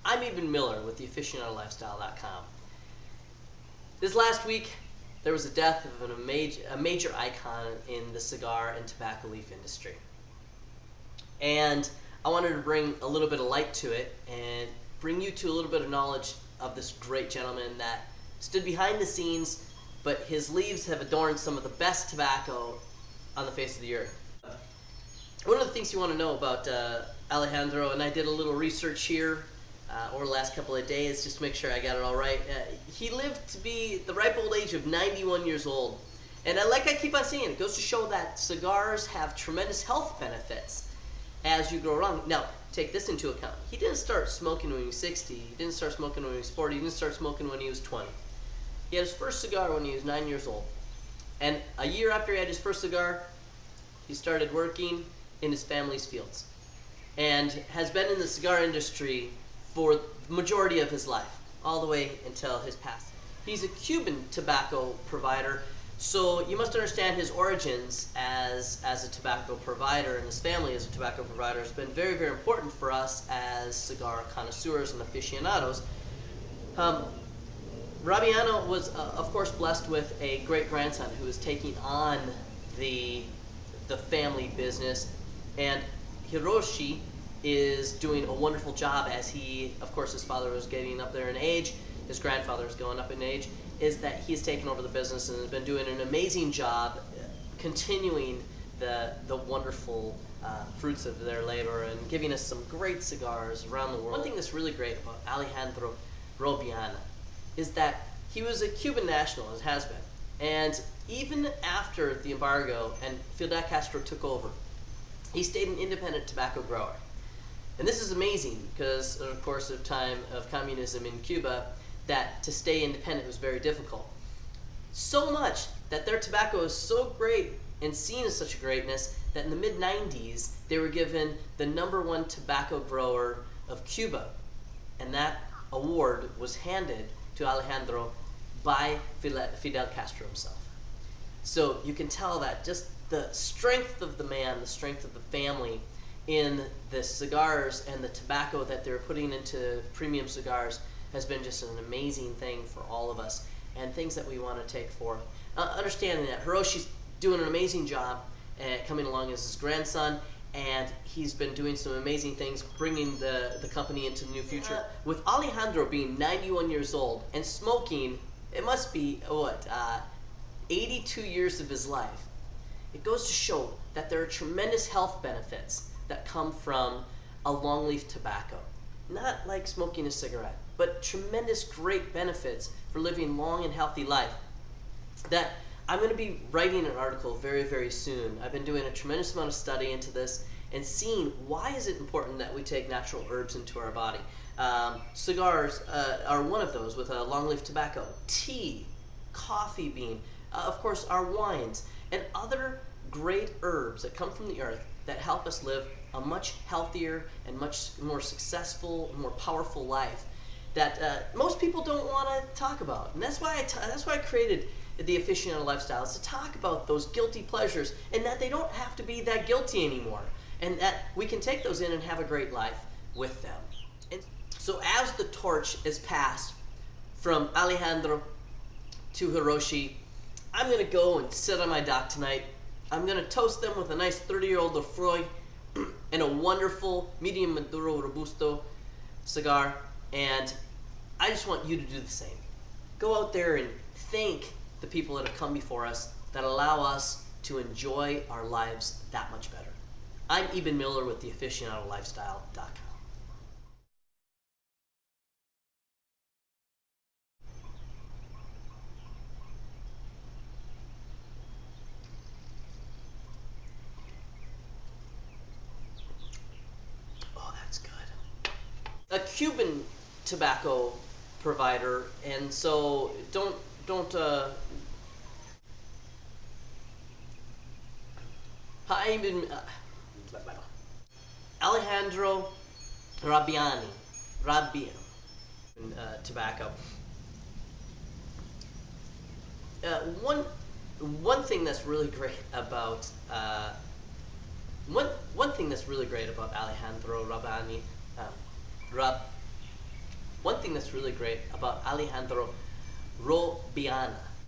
I'm Eben Miller with theaficionadolifestyle.com. This last week, there was a death of a major icon in the cigar and tobacco leaf industry. And I wanted to bring a little bit of light to it and bring you to a little bit of knowledge of this great gentleman that stood behind the scenes, but his leaves have adorned some of the best tobacco on the face of the earth. One of the things you want to know about Alejandro, and I did a little research here over the last couple of days just to make sure I got it all right. He lived to be the ripe old age of 91 years old. And like I keep on saying, it goes to show that cigars have tremendous health benefits as you grow along. Now, take this into account. He didn't start smoking when he was 60. He didn't start smoking when he was 40. He didn't start smoking when he was 20. He had his first cigar when he was 9 years old. And a year after he had his first cigar, he started working in his family's fields and has been in the cigar industry for the majority of his life, all the way until his passing. He's a Cuban tobacco provider, so you must understand his origins as a tobacco provider, and his family as a tobacco provider has been very, very important for us as cigar connoisseurs and aficionados. Robiana was, of course, blessed with a great-grandson who is taking on the family business, and Hiroshi is doing a wonderful job as he, of course, his father was getting up there in age, his grandfather is going up in age, is that he's taken over the business and has been doing an amazing job continuing the wonderful fruits of their labor and giving us some great cigars around the world. One thing that's really great about Alejandro Robiana is that he was a Cuban national, as has been, and even after the embargo and Fidel Castro took over, he stayed an independent tobacco grower. And this is amazing because, of course, of time of communism in Cuba, that to stay independent was very difficult. So much that their tobacco is so great and seen as such a greatness that in the mid-90s they were given the #1 tobacco grower of Cuba. And that award was handed to Alejandro by Fidel Castro himself. So you can tell that just the strength of the man, the strength of the family in the cigars and the tobacco that they're putting into premium cigars has been just an amazing thing for all of us, and things that we want to take forth. Understanding that Hiroshi's doing an amazing job coming along as his grandson, and he's been doing some amazing things, bringing the company into the new future. With Alejandro being 91 years old and smoking, it must be, 82 years of his life. It goes to show that there are tremendous health benefits that come from a longleaf tobacco. Not like smoking a cigarette, but tremendous great benefits for living long and healthy life. That I'm going to be writing an article very, very soon. I've been doing a tremendous amount of study into this and seeing why is it important that we take natural herbs into our body. Cigars are one of those with a longleaf tobacco. Tea, coffee bean, of course our wines, and other great herbs that come from the earth that help us live a much healthier and much more successful, more powerful life that most people don't want to talk about. And that's why I created the Aficionado Lifestyle, is to talk about those guilty pleasures and that they don't have to be that guilty anymore, and that we can take those in and have a great life with them. And so as the torch is passed from Alejandro to Hiroshi, I'm going to go and sit on my dock tonight. I'm going to toast them with a nice 30-year-old Lefroy and a wonderful medium Maduro Robusto cigar, and I just want you to do the same. Go out there and thank the people that have come before us that allow us to enjoy our lives that much better. I'm Eben Miller with theaficionadolifestyle.com. Oh, that's good. A Cuban tobacco provider, and so don't Alejandro Robiana, tobacco. One thing that's really great about one thing that's really great about Alejandro Robiana, one thing that's really great about Alejandro Robiana